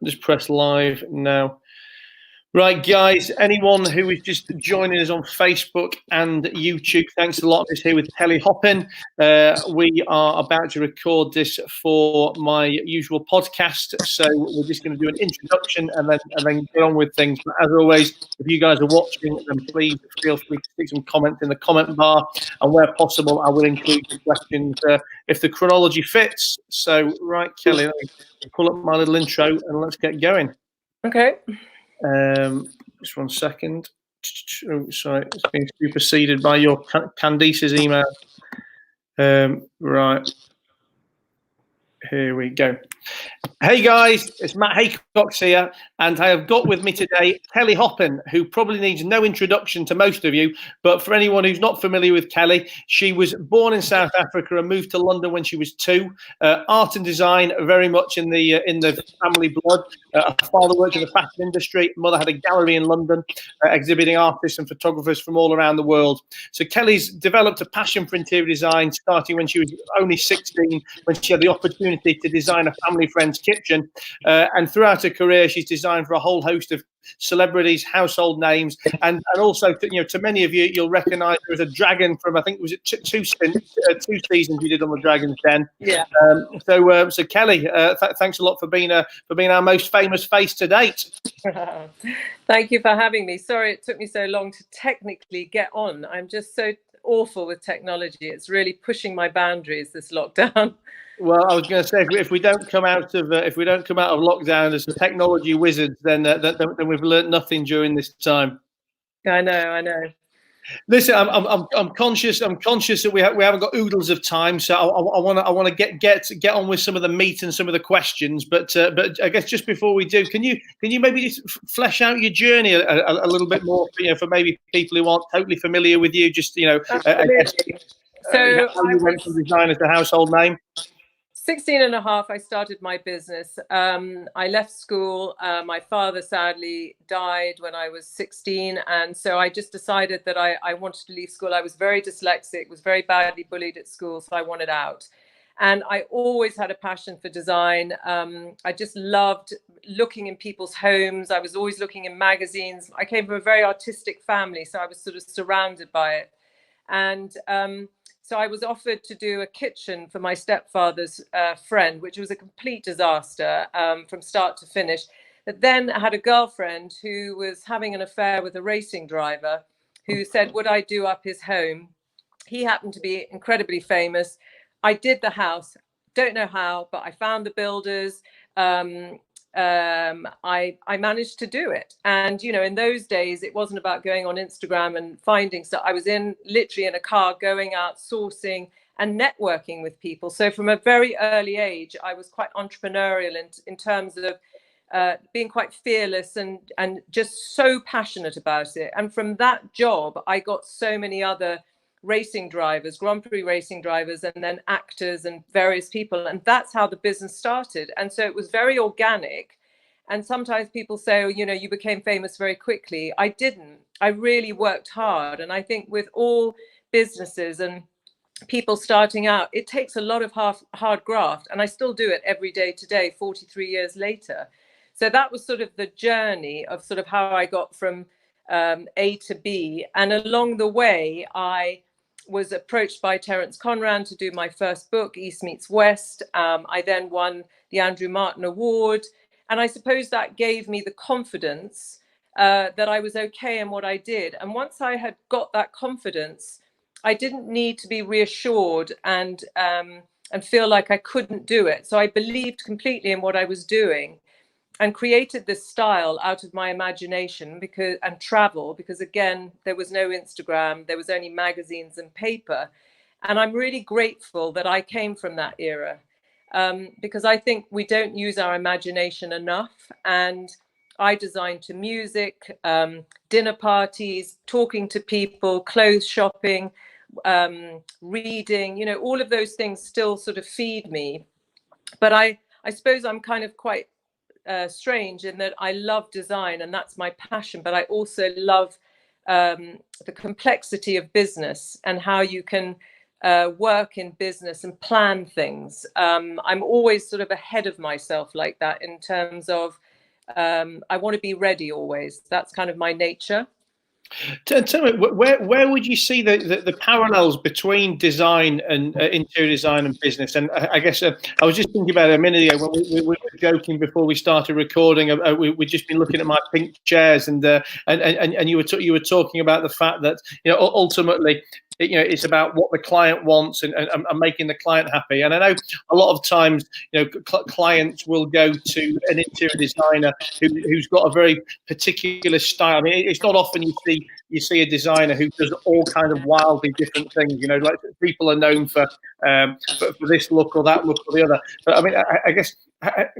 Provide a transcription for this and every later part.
Just press live now. Right, guys, anyone who is just joining us on Facebook and YouTube, thanks a lot. This here with Kelly Hoppen. We are about to record this for my usual podcast, so we're just going to do an introduction and then get on with things. But as always, if you guys are watching, then please feel free to stick some comments in the comment bar, and where possible, I will include the questions if the chronology fits. So, right, Kelly, let me pull up my little intro and let's get going. Okay. Just 1 second. Oh, sorry, it's being superseded by your Candice's email. Right. Here we go. Hey guys, it's Matt Haycox here, and I have got with me today Kelly Hoppen, who probably needs no introduction to most of you, but for anyone who's not familiar with Kelly, she was born in South Africa and moved to London when she was 2. Art and design very much in the family blood. Her father worked in the fashion industry. Mother had a gallery in London, exhibiting artists and photographers from all around the world. So Kelly's developed a passion for interior design, starting when she was only 16, when she had the opportunity to design a family friend's kitchen. And throughout her career, she's designed for a whole host of celebrities, household names, and also to many of you, you'll recognise there was a dragon from, I think, was it two seasons you did on the Dragon's Den. Yeah. So Kelly, thanks a lot for being our most famous face to date. Thank you for having me. Sorry it took me so long to technically get on. I'm just so awful with technology. It's really pushing my boundaries, this lockdown. Well, I was going to say, if we don't come out of lockdown as technology wizards, then we've learned nothing during this time. I know. Listen, I'm conscious that we haven't got oodles of time, so I want to get on with some of the meat and some of the questions. But I guess just before we do, can you maybe just flesh out your journey a little bit more, for maybe people who aren't totally familiar with you? Just I guess, so how you went from designer to household name. 16 and a half, I started my business. I left school. My father sadly died when I was 16. And so I just decided that I wanted to leave school. I was very dyslexic, was very badly bullied at school. So I wanted out. And I always had a passion for design. I just loved looking in people's homes. I was always looking in magazines. I came from a very artistic family, so I was sort of surrounded by it. And so I was offered to do a kitchen for my stepfather's friend, which was a complete disaster from start to finish. But then I had a girlfriend who was having an affair with a racing driver who said, would I do up his home? He happened to be incredibly famous. I did the house, don't know how, but I found the builders. I managed to do it. And, in those days, it wasn't about going on Instagram and finding stuff. I was literally in a car going out, sourcing and networking with people. So from a very early age, I was quite entrepreneurial in terms of being quite fearless and just so passionate about it. And from that job, I got so many other racing drivers, Grand Prix racing drivers, and then actors and various people. And that's how the business started. And so it was very organic. And sometimes people say, oh, you became famous very quickly. I didn't. I really worked hard. And I think with all businesses and people starting out, it takes a lot of hard graft. And I still do it every day today, 43 years later. So that was sort of the journey of sort of how I got from A to B. And along the way, I was approached by Terence Conran to do my first book, East Meets West. I then won the Andrew Martin Award. And I suppose that gave me the confidence that I was okay in what I did. And once I had got that confidence, I didn't need to be reassured and feel like I couldn't do it. So I believed completely in what I was doing and created this style out of my imagination and travel, because again, there was no Instagram, there was only magazines and paper. And I'm really grateful that I came from that era, because I think we don't use our imagination enough. And I designed to music, dinner parties, talking to people, clothes shopping, reading, all of those things still sort of feed me. But I suppose I'm kind of quite strange in that I love design and that's my passion, but I also love the complexity of business and how you can work in business and plan things. I'm always sort of ahead of myself like that in terms of I want to be ready always. That's kind of my nature. Tell me, where would you see the parallels between design and interior design and business? And I guess I was just thinking about it a minute ago when we were joking before we started recording. We'd just been looking at my pink chairs, and you were talking about the fact that, you know, ultimately, you know, it's about what the client wants and making the client happy. And I know a lot of times, you know, clients will go to an interior designer who's got a very particular style. I mean, it's not often you see a designer who does all kind of wildly different things. You know, like people are known for this look or that look or the other. But I mean, I guess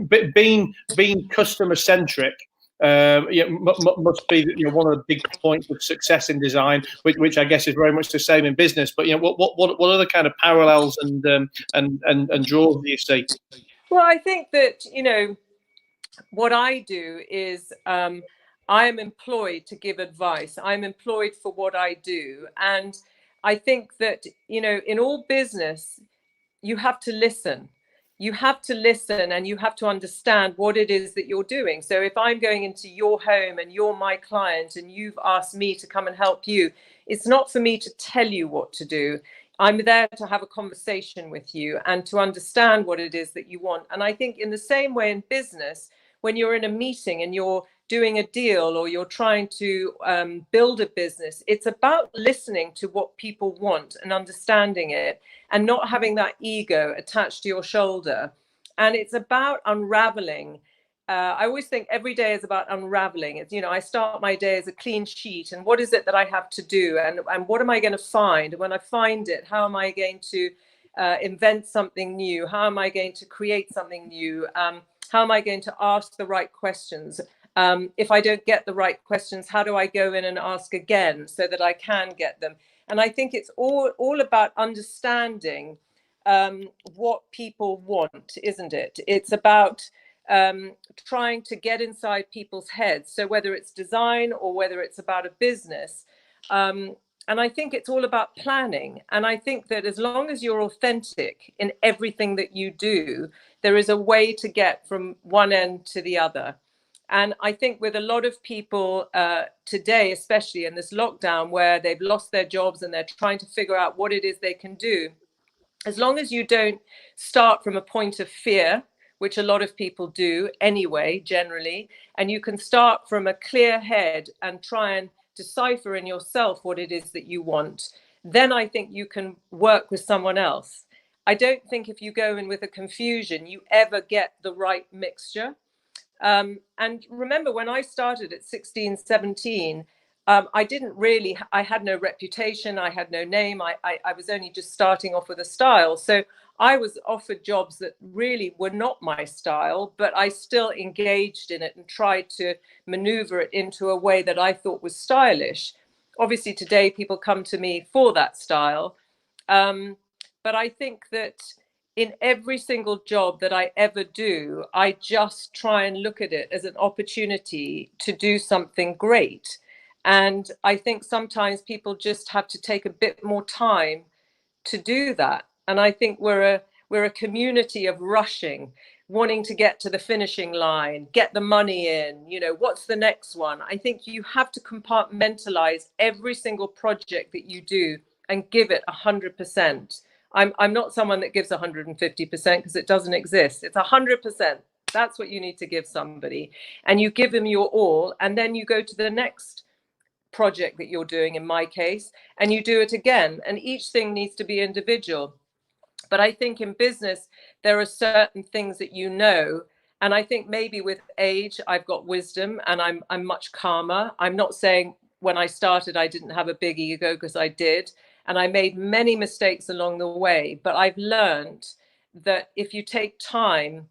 being customer centric. Yeah, must be, you know, one of the big points of success in design, which I guess is very much the same in business. But, you know, what other kind of parallels and draws do you see? Well, I think that, you know, what I do is I am employed to give advice. I'm employed for what I do. And I think that, you know, in all business, you have to listen. You have to listen and you have to understand what it is that you're doing. So if I'm going into your home and you're my client and you've asked me to come and help you, it's not for me to tell you what to do. I'm there to have a conversation with you and to understand what it is that you want. And I think in the same way in business, when you're in a meeting and you're doing a deal or you're trying to build a business, it's about listening to what people want and understanding it and not having that ego attached to your shoulder. And it's about unraveling. I always think every day is about unraveling. It's, you know, I start my day as a clean sheet and what is it that I have to do and what am I going to find? And when I find it, how am I going to invent something new? How am I going to create something new? How am I going to ask the right questions? If I don't get the right questions, how do I go in and ask again so that I can get them? And I think it's all about understanding what people want, isn't it? It's about trying to get inside people's heads. So whether it's design or whether it's about a business, and I think it's all about planning. And I think that as long as you're authentic in everything that you do, there is a way to get from one end to the other. And I think with a lot of people today, especially in this lockdown, where they've lost their jobs and they're trying to figure out what it is they can do, as long as you don't start from a point of fear, which a lot of people do anyway, generally, and you can start from a clear head and try and decipher in yourself what it is that you want, then I think you can work with someone else. I don't think if you go in with a confusion, you ever get the right mixture. And remember, when I started at 16, 17, I had no reputation, I had no name, I was only just starting off with a style. So I was offered jobs that really were not my style, but I still engaged in it and tried to maneuver it into a way that I thought was stylish. Obviously, today people come to me for that style. But I think that in every single job that I ever do, I just try and look at it as an opportunity to do something great. And I think sometimes people just have to take a bit more time to do that. And I think we're a community of rushing, wanting to get to the finishing line, get the money in, you know, what's the next one? I think you have to compartmentalize every single project that you do and give it 100%. I'm not someone that gives 150% because it doesn't exist. It's 100%. That's what you need to give somebody. And you give them your all, and then you go to the next project that you're doing, in my case, and you do it again. And each thing needs to be individual. But I think in business, there are certain things that you know. And I think maybe with age, I've got wisdom and I'm much calmer. I'm not saying when I started, I didn't have a big ego, because I did. And I made many mistakes along the way. But I've learned that if you take time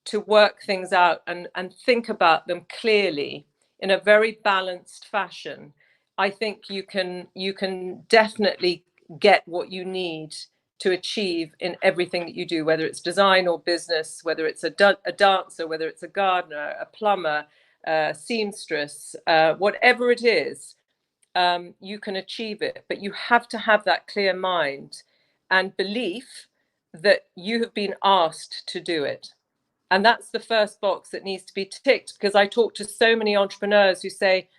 to work things out and think about them clearly in a very balanced fashion, I think you can definitely get what you need to achieve in everything that you do, whether it's design or business, whether it's a dancer, whether it's a gardener, a plumber, seamstress, whatever it is, you can achieve it. But you have to have that clear mind and belief that you have been asked to do it. And that's the first box that needs to be ticked, because I talk to so many entrepreneurs who say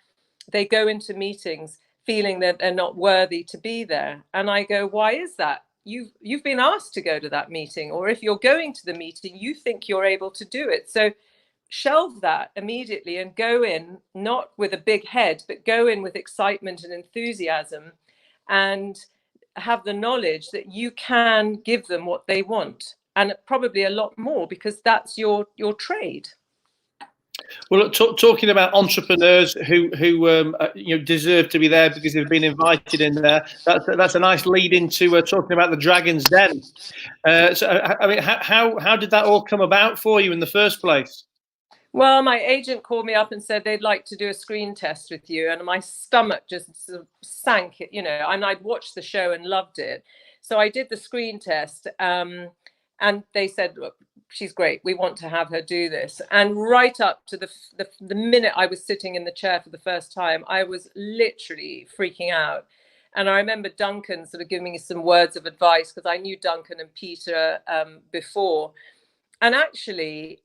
they go into meetings feeling that they're not worthy to be there. And I go, why is that? You've been asked to go to that meeting, or if you're going to the meeting, you think you're able to do it. So shelve that immediately and go in, not with a big head, but go in with excitement and enthusiasm, and have the knowledge that you can give them what they want, and probably a lot more, because that's your trade. Well, talking about entrepreneurs who deserve to be there because they've been invited in there, that's a nice lead into talking about the Dragon's Den. So, I mean, how did that all come about for you in the first place? Well, my agent called me up and said they'd like to do a screen test with you, and my stomach just sort of sank, and I'd watched the show and loved it. So I did the screen test, and they said, look, she's great, we want to have her do this. And right up to the minute I was sitting in the chair for the first time, I was literally freaking out. And I remember Duncan sort of giving me some words of advice, because I knew Duncan and Peter before. And actually,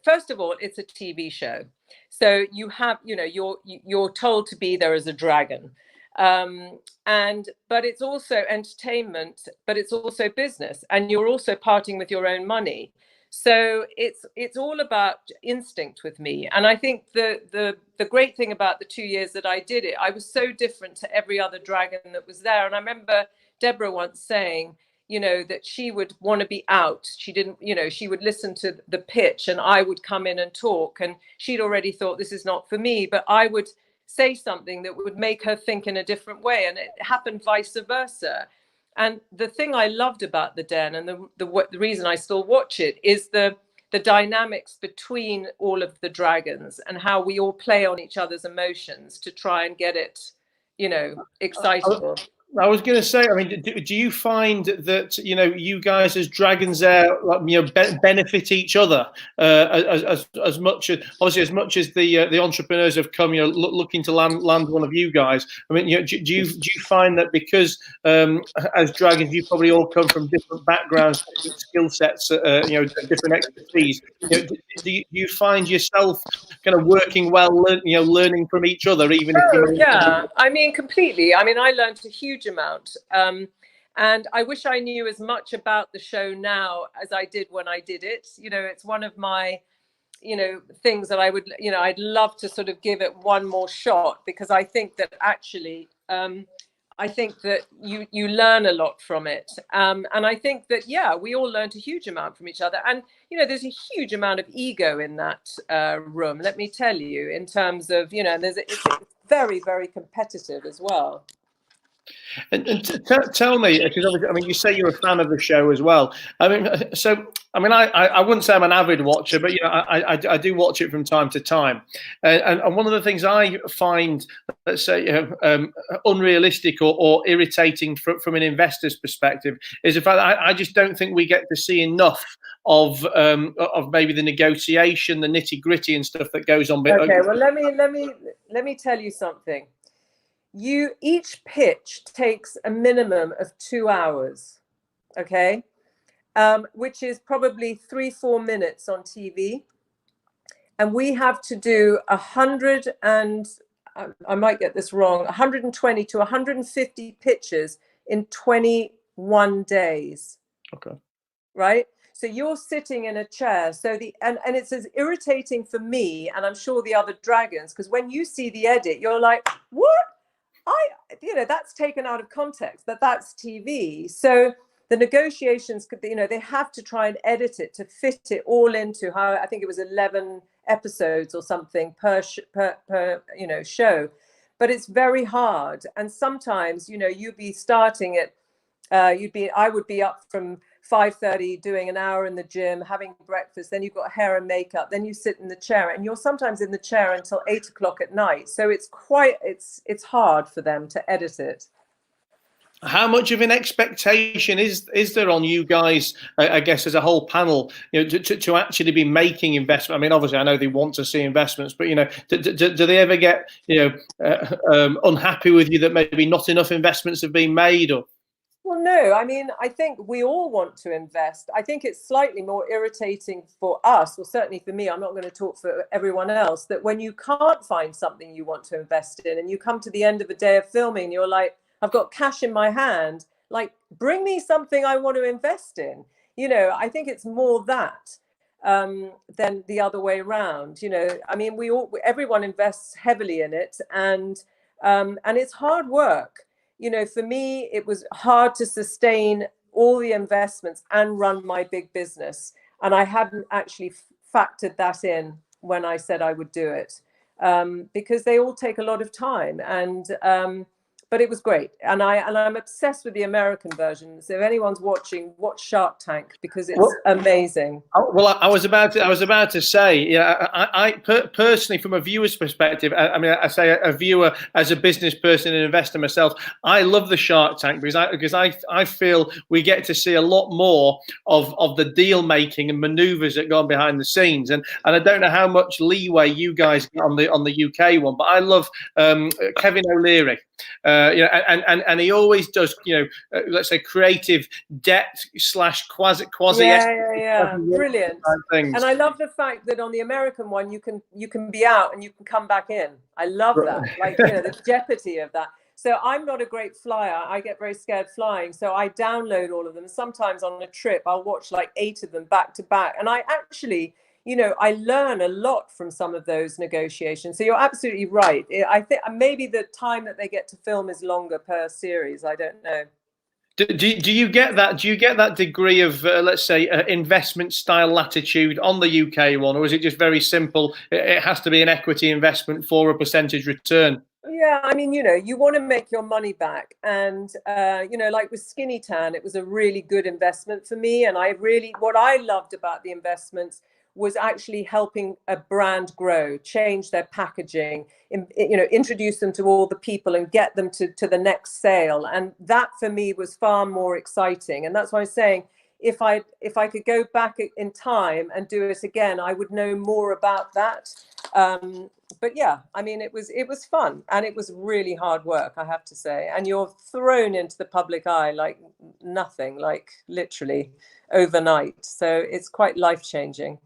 first of all, it's a TV show, so you have, you're told to be there as a dragon, but it's also entertainment, but it's also business, and you're also parting with your own money. So it's all about instinct with me. And I think the great thing about the 2 years that I did it, I was so different to every other dragon that was there. And I remember Deborah once saying, that she would want to be out. She didn't, she would listen to the pitch and I would come in and talk, and she'd already thought this is not for me, but I would say something that would make her think in a different way. And it happened vice versa. And the thing I loved about the Den, and the reason I still watch it, is the dynamics between all of the dragons and how we all play on each other's emotions to try and get it, excitable. I was going to say, I mean, do you find that you guys as dragons there, benefit each other as much as, obviously, as much as the entrepreneurs have come, looking to land one of you guys? I mean, do you find that because as dragons you probably all come from different backgrounds, different skill sets, different expertise? Do you find yourself kind of working well, learning from each other, even if you're I mean, completely. I mean, I learned a huge amount, and I wish I knew as much about the show now as I did when I did it. It's one of my things that I would, I'd love to sort of give it one more shot, because I think that actually I think that you learn a lot from it, and I think that we all learned a huge amount from each other. And there's a huge amount of ego in that room, let me tell you, in terms of it's very, very competitive as well. And tell me, because obviously, I mean, you say you're a fan of the show as well. I mean, I wouldn't say I'm an avid watcher, but I do watch it from time to time. And one of the things I find, let's say, unrealistic or irritating from an investor's perspective is the fact that I just don't think we get to see enough of maybe the negotiation, the nitty gritty and stuff that goes on. Okay, well, let me tell you something. Each pitch takes a minimum of 2 hours, okay, which is probably 3-4 minutes on TV, and we have to do 100 and I might get this wrong, 120 to 150 pitches in 21 days. Okay. Right. So you're sitting in a chair. So and it's as irritating for me, and I'm sure the other dragons, because when you see the edit, you're like, what? That's taken out of context, that's TV. So the negotiations could be, they have to try and edit it to fit it all into how, I think it was 11 episodes or something per show. But it's very hard. And sometimes, you'd be starting at, I would be up from 5:30 doing an hour in the gym, having breakfast, then you've got hair and makeup, then you sit in the chair, and you're sometimes in the chair until 8 o'clock at night. So it's hard for them to edit it. How much of an expectation is there on you guys, I guess, as a whole panel, to actually be making investment? I mean, obviously, I know they want to see investments, but do they ever get unhappy with you that maybe not enough investments have been made? Or Well, no, I mean, I think we all want to invest. I think it's slightly more irritating for us, or certainly for me, I'm not going to talk for everyone else, that when you can't find something you want to invest in and you come to the end of a day of filming, you're like, I've got cash in my hand, like, bring me something I want to invest in. I think it's more that than the other way around. I mean, everyone invests heavily in it, and it's hard work. For me, it was hard to sustain all the investments and run my big business. And I hadn't actually factored that in when I said I would do it, because they all take a lot of time. But it was great. And I'm obsessed with the American version. So if anyone's watching, watch Shark Tank, because it's amazing. Well, I was about to say, yeah, I personally, from a viewer's perspective, I mean, I say a viewer as a business person and investor myself, I love the Shark Tank because I feel we get to see a lot more of the deal making and manoeuvres that go on behind the scenes, and I don't know how much leeway you guys get on the UK one, but I love Kevin O'Leary. And he always does, let's say creative debt / quasi yeah, brilliant. And I love the fact that on the American one you can be out and you can come back in. I love that, like, the jeopardy of that. So I'm not a great flyer. I get very scared flying, so I download all of them. Sometimes on a trip I'll watch like 8 of them back to back, and I actually, I learn a lot from some of those negotiations. So you're absolutely right. I think maybe the time that they get to film is longer per series. I don't know. Do you get that? Do you get that degree of, let's say, investment style latitude on the UK one, or is it just very simple? It has to be an equity investment for a percentage return. Yeah, I mean, you want to make your money back. And, like with Skinny Tan, it was a really good investment for me. And what I loved about the investments was actually helping a brand grow, change their packaging, introduce them to all the people and get them to the next sale. And that for me was far more exciting. And that's why I'm saying, if I could go back in time and do it again, I would know more about that. But yeah, I mean, it was fun, and it was really hard work, I have to say. And you're thrown into the public eye like nothing, like literally overnight. So it's quite life-changing.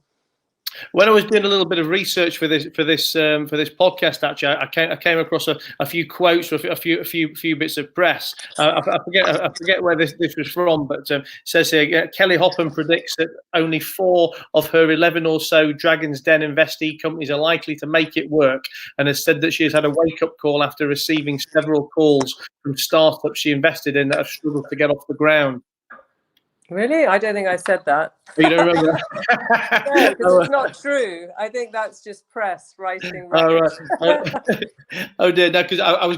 When I was doing a little bit of research for this podcast, actually, I came across a few quotes, or a few bits of press. I forget where this was from, but it says here, Kelly Hoppen predicts that only 4 of her 11 or so Dragon's Den investee companies are likely to make it work, and has said that she has had a wake-up call after receiving several calls from startups she invested in that have struggled to get off the ground. Really? I don't think I said that. You don't remember? No, because it's not true. I think that's just press writing. Oh, right. Oh dear, no, because I was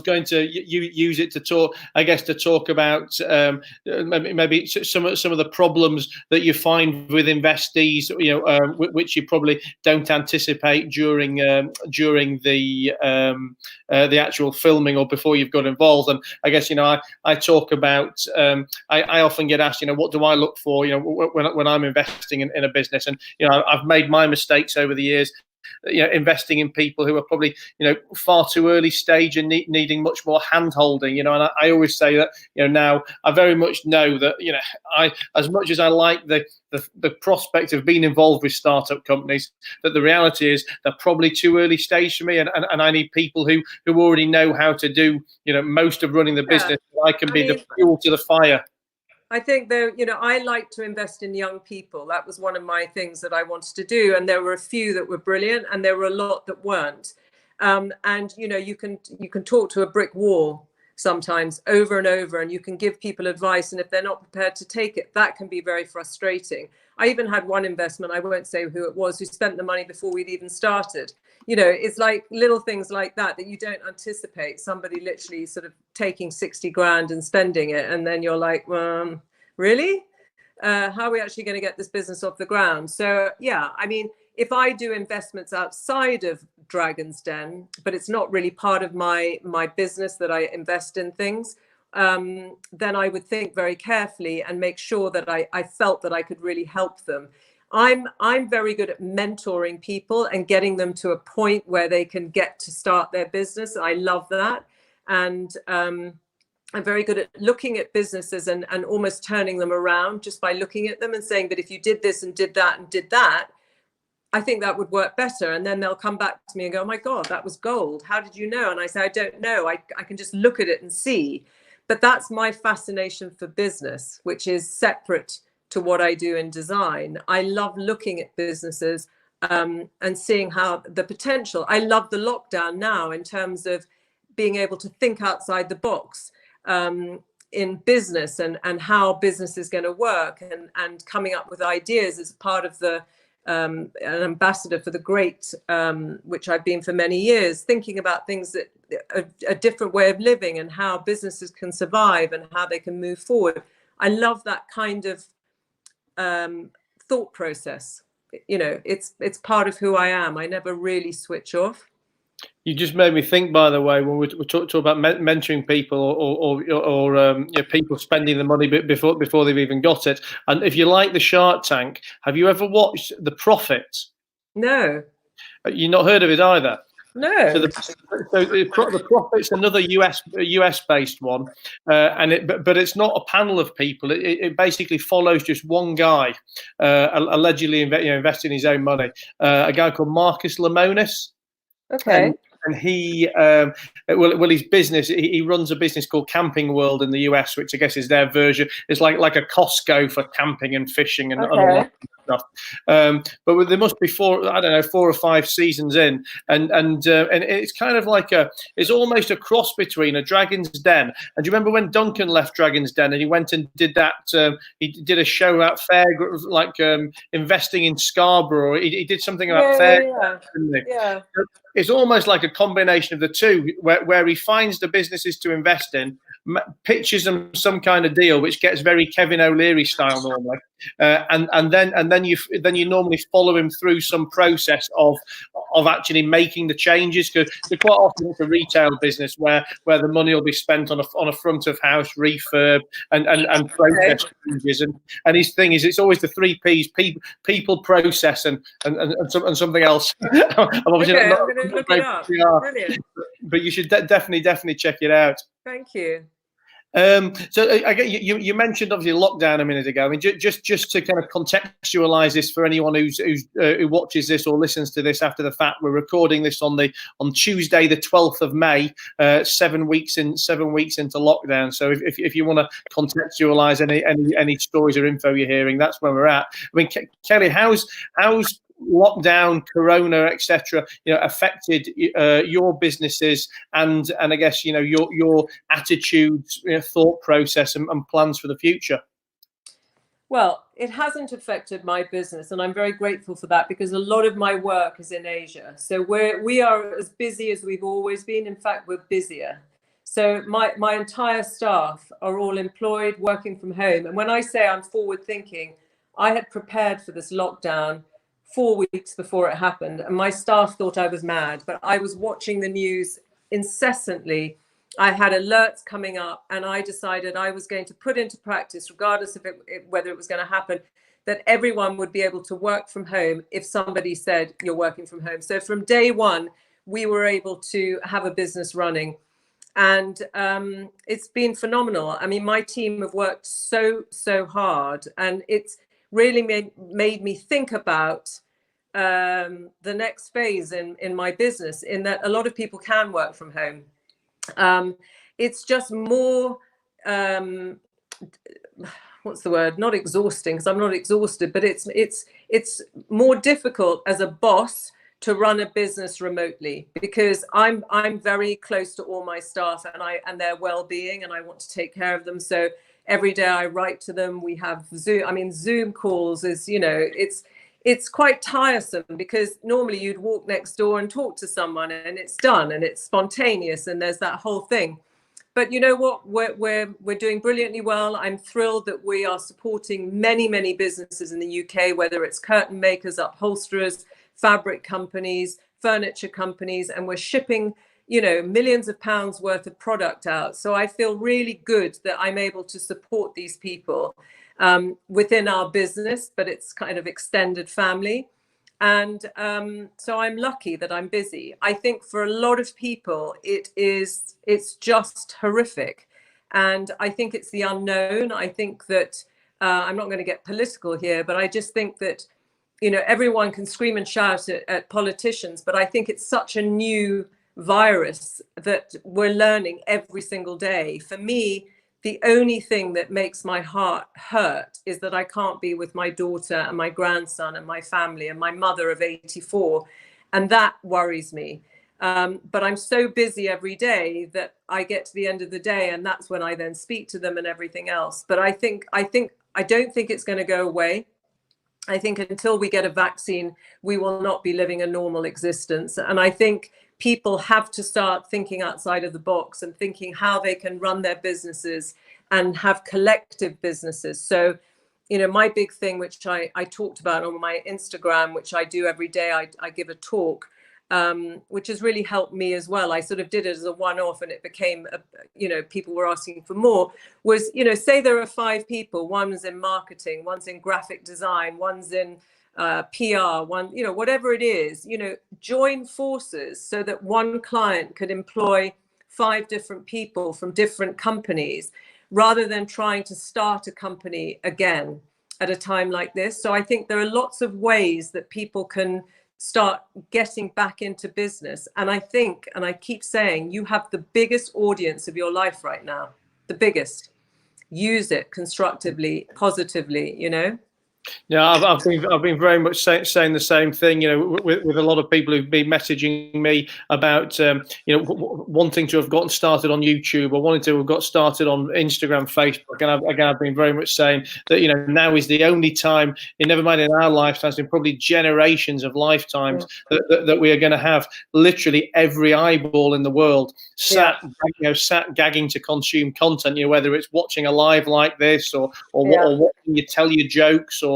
going to use it to talk, I guess, to talk about maybe some of the problems that you find with investees, which you probably don't anticipate during the actual filming or before you've got involved. And I guess I talk about I often get asked, what do I look for, when I'm investing in a business, and I've made my mistakes over the years, investing in people who are probably far too early stage and needing much more hand holding, and I always say that now I very much know that I, as much as I like the prospect of being involved with startup companies, that the reality is they're probably too early stage for me, and I need people who already know how to do most of running the business. I can be the fuel to the fire. I think though, I like to invest in young people. That was one of my things that I wanted to do. And there were a few that were brilliant, and there were a lot that weren't. And you can talk to a brick wall sometimes over and over, and you can give people advice. And if they're not prepared to take it, that can be very frustrating. I even had one investment, I won't say who it was, who spent the money before we'd even started. It's like little things like that you don't anticipate. Somebody literally sort of taking 60 grand and spending it. And then you're like, really? How are we actually going to get this business off the ground? So, yeah, I mean, if I do investments outside of Dragon's Den, but it's not really part of my business that I invest in things, then I would think very carefully and make sure that I felt that I could really help them. I'm very good at mentoring people and getting them to a point where they can get to start their business. I love that. And I'm very good at looking at businesses and almost turning them around just by looking at them and saying, but if you did this and did that and did that, I think that would work better. And then they'll come back to me and go, oh my God, that was gold. How did you know? And I say, I don't know. I can just look at it and see. But that's my fascination for business, which is separate to what I do in design. I love looking at businesses and seeing how the potential. I love the lockdown now in terms of being able to think outside the box in business and how business is going to work and coming up with ideas as part of the an ambassador for the great, which I've been for many years, thinking about things that a different way of living and how businesses can survive and how they can move forward. I love that kind of thought process. You know, it's part of who I am. I never really switch off. You just made me think, by the way, when we talk about mentoring people or you know, people spending the money before they've even got it. And if you like the Shark Tank, have you ever watched The Profit? No. You've not heard of it either? No. So the Profit's another US based one, and but it's not a panel of people. It basically follows just one guy, allegedly investing his own money. A guy called Marcus Lemonis. Okay. And he, his business, he runs a business called Camping World in the US, which I guess is their version. It's like a Costco for camping and fishing and other stuff. But there must be 4 or 5 seasons in, and it's kind of like it's almost a cross between a Dragon's Den. And do you remember when Duncan left Dragon's Den and he went and did that? He did a show about fair, like investing in Scarborough. He did something about fair. Yeah. It's almost like a combination of the two, where he finds the businesses to invest in, pitches them some kind of deal, which gets very Kevin O'Leary style normally, and then you normally follow him through some process of actually making the changes, because quite often it's a retail business where the money will be spent on a front of house refurb and process changes, and his thing is it's always the 3 P's: people, process, and something else. I'm obviously Okay, not I'm going to look it up. Brilliant. but you should definitely check it out. Thank you. So again, you mentioned obviously lockdown a minute ago. I mean, just to kind of contextualize this for anyone who watches this or listens to this after the fact, we're recording this on Tuesday, the 12th of May, 7 weeks into lockdown. So if you want to contextualize any stories or info you're hearing, that's where we're at. I mean, Kelly, how's lockdown, corona, etc., affected your businesses and I guess your attitudes, thought process, and plans for the future? Well, it hasn't affected my business, and I'm very grateful for that, because a lot of my work is in Asia. So we are as busy as we've always been. In fact, we're busier. So my entire staff are all employed, working from home. And when I say I'm forward thinking, I had prepared for this lockdown 4 weeks before it happened, and my staff thought I was mad, but I was watching the news incessantly. I had alerts coming up, and I decided I was going to put into practice, regardless of whether it was going to happen, that everyone would be able to work from home if somebody said you're working from home. So from day one, we were able to have a business running, and it's been phenomenal. I mean, my team have worked so hard, and it's really made me think about the next phase in my business, in that a lot of people can work from home. It's just more, what's the word? Not exhausting, because I'm not exhausted, but it's more difficult as a boss to run a business remotely, because I'm very close to all my staff and their well-being, and I want to take care of them. So every day I write to them. We have Zoom. I mean, Zoom calls is, it's quite tiresome, because normally you'd walk next door and talk to someone and it's done and it's spontaneous and there's that whole thing. But you know what? We're doing brilliantly well. I'm thrilled that we are supporting many businesses in the UK, whether it's curtain makers, upholsterers, fabric companies, furniture companies, and we're shipping millions of pounds worth of product out. So I feel really good that I'm able to support these people within our business, but it's kind of extended family. And so I'm lucky that I'm busy. I think for a lot of people, it's just horrific. And I think it's the unknown. I think that I'm not going to get political here, but I just think that, you know, everyone can scream and shout at politicians, but I think it's such a new virus that we're learning every single day. For me, the only thing that makes my heart hurt is that I can't be with my daughter and my grandson and my family and my mother of 84. And that worries me. But I'm so busy every day that I get to the end of the day, and that's when I then speak to them and everything else. But I don't think it's going to go away. I think until we get a vaccine, we will not be living a normal existence. And I think people have to start thinking outside of the box and thinking how they can run their businesses and have collective businesses. So, you know, my big thing, which I talked about on my Instagram, which I do every day, I give a talk, which has really helped me as well. I sort of did it as a one-off, and it became, you know, people were asking for more, was, you know, say there are 5 people, one's in marketing, one's in graphic design, one's in PR, one, you know, whatever it is, you know, join forces so that one client could employ 5 different people from different companies, rather than trying to start a company again at a time like this. So I think there are lots of ways that people can start getting back into business. And I think, and I keep saying, you have the biggest audience of your life right now, the biggest. Use it constructively, positively, you know? Yeah, I've been very much saying the same thing. You know, with a lot of people who've been messaging me about you know, wanting to have gotten started on YouTube or wanting to have got started on Instagram, Facebook, and I've been very much saying that, you know, now is the only time, in never mind in our lifetimes, in probably generations of lifetimes, that we are going to have literally every eyeball in the world sat gagging to consume content. You know, whether it's watching a live like this or watching you tell your jokes or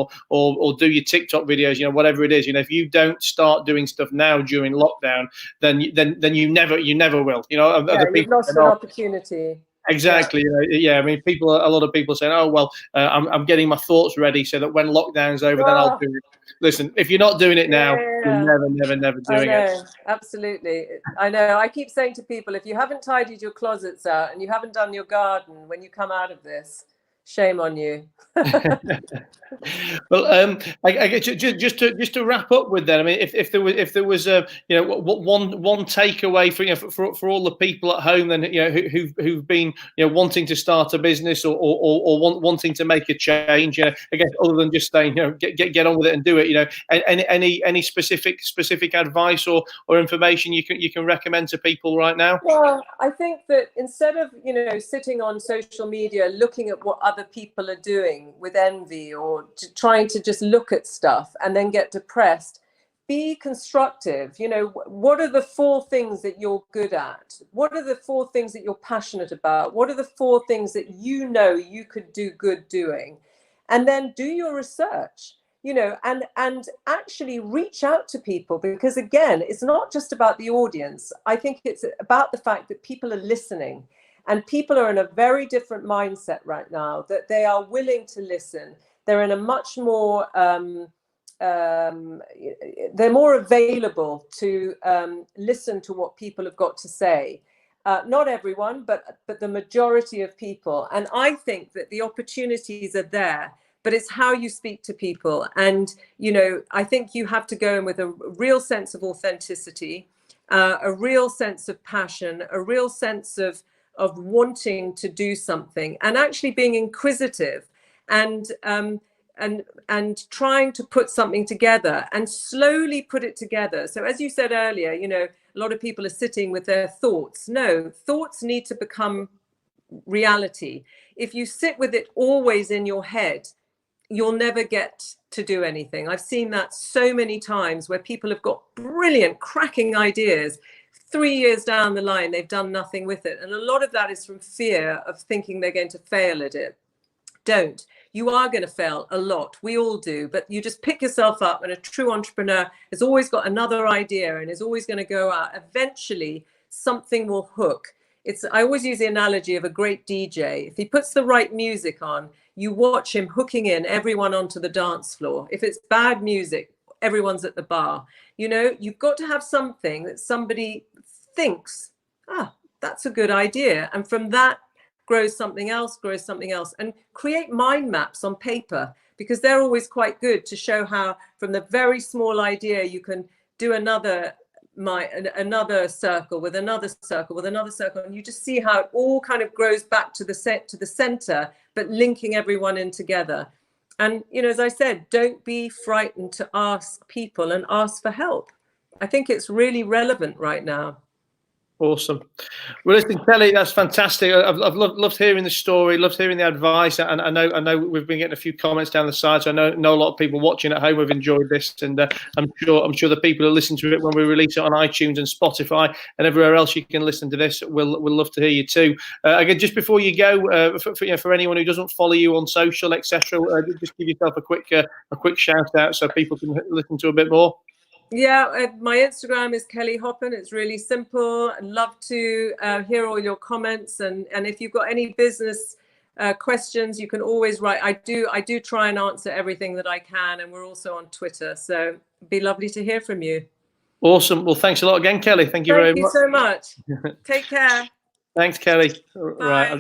do your TikTok videos, you know, whatever it is. You know, if you don't start doing stuff now during lockdown, then you never will. You know, other you've people lost an opportunity. Exactly. Yeah. I mean, a lot of people saying, "Oh well, I'm getting my thoughts ready so that when lockdown's over, then I'll do it." Listen, if you're not doing it now, you're never doing it. Absolutely. I know. I keep saying to people, if you haven't tidied your closets out and you haven't done your garden when you come out of this, shame on you. Well, just to wrap up with that, I mean, if there was a, you know, one takeaway for, you know, for all the people at home, then, you know, who've been, you know, wanting to start a business or wanting to make a change, you know, I guess other than just saying, you know, get on with it and do it, you know, any specific advice or information you can recommend to people right now? Well, I think that instead of, you know, sitting on social media looking at what other people are doing with envy or trying to just look at stuff and then get depressed, be constructive. You know, what are the 4 things that you're good at? What are the 4 things that you're passionate about? What are the 4 things that you know you could do good doing? And then do your research. You know, and actually reach out to people, because again, it's not just about the audience. I think it's about the fact that people are listening, and people are in a very different mindset right now, that they are willing to listen. They're in a much more they're more available to listen to what people have got to say. Not everyone, but the majority of people. And I think that the opportunities are there, but it's how you speak to people. And, you know, I think you have to go in with a real sense of authenticity, a real sense of passion, a real sense of wanting to do something, and actually being inquisitive and trying to put something together and slowly put it together. So as you said earlier, you know, a lot of people are sitting with their thoughts. No, thoughts need to become reality. If you sit with it always in your head, you'll never get to do anything. I've seen that so many times where people have got brilliant, cracking ideas. 3 years down the line, they've done nothing with it. And a lot of that is from fear of thinking they're going to fail at it. Don't. You are going to fail a lot. We all do. But you just pick yourself up, and a true entrepreneur has always got another idea and is always going to go out. Eventually, something will hook. I always use the analogy of a great DJ. If he puts the right music on, you watch him hooking in everyone onto the dance floor. If it's bad music, everyone's at the bar. You know, you've got to have something that somebody thinks, that's a good idea. And from that, grows something else, and create mind maps on paper, because they're always quite good to show how from the very small idea you can do another circle with another circle with another circle, and you just see how it all kind of grows back to the center, but linking everyone in together. And as I said, don't be frightened to ask people and ask for help. I think it's really relevant right now. Awesome. Well, listen, Kelly, that's fantastic. I've loved hearing the story, loved hearing the advice, and I know we've been getting a few comments down the side. So I know a lot of people watching at home have enjoyed this, and I'm sure the people who listen to it when we release it on iTunes and Spotify and everywhere else you can listen to this will love to hear you too. Again, just before you go, for anyone who doesn't follow you on social, etc., just give yourself a quick shout out so people can listen to a bit more. Yeah, my Instagram is Kelly Hoppen. It's really simple. I'd love to hear all your comments, and if you've got any business questions, you can always write. I do try and answer everything that I can, and we're also on Twitter. So it'd be lovely to hear from you. Awesome. Well, thanks a lot again, Kelly. Thank you very much. Thank you so much. Take care. Thanks, Kelly. Bye. Right.